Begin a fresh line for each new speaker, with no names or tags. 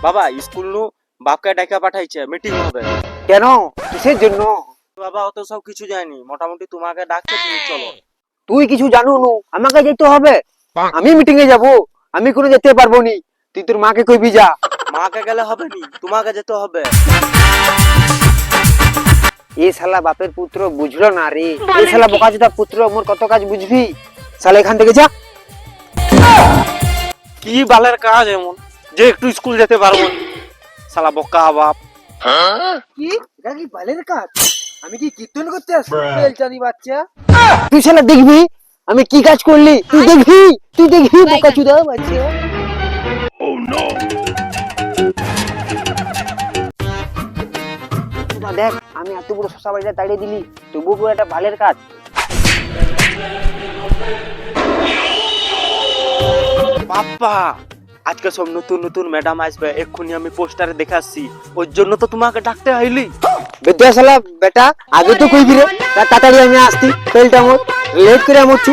বাবা স্কুল নু বাপকে ডাকা পাঠাইছে, মিটিং হবে।
কেন, কিসের জন্য?
বাবা অত সব কিছু জানি, মোটামুটি তোমাকে ডাকছে, তুমি চলো।
তুই কিছু জানো নু, আমাকে যেতে হবে। আমি মিটিং এ যাব, আমি কোনো যেতে পারবো নি। তুই তোর মাকে কইবি যা।
মাকে গেলে হবে নি, তোমাকে যেতে হবে।
এ শালা বাপের পুত্র বুঝলো না রে। এ শালা বোকাচোদা পুত্র, মোর কত কাজ বুঝবি? শালা এখান থেকে যা।
কি বালের কাজ এমন যে একটু স্কুল যেতে পারবো না? শালা বোকা বাপ।
কি এটা কি বালের কাজ? আমি কি কীর্তন করতে আসছি? বেলচানি বাচ্চা, তুই শালা দেখবি আমি কি কাজ করলি। তুই দেখবি, তুই দেখবি বোকাচোদা বাচ্চা। দেখ আমি এত বড় শশা বাড়িটা তাড়িয়ে দিলি, তবুও পুরো একটা বালের কাজ।
বাপ্পা আজকে সব নতুন নতুন ম্যাডাম আসবে, এক্ষুনি আমি পোস্টারে দেখাচ্ছি, ওর জন্য তো তোমাকে ডাকতে আইলি।
বেটা শালা বেটা, আগে তো কইবি রে, তাড়াতাড়ি আমি আসতি, তেলটা মোর লেট করে মরছু।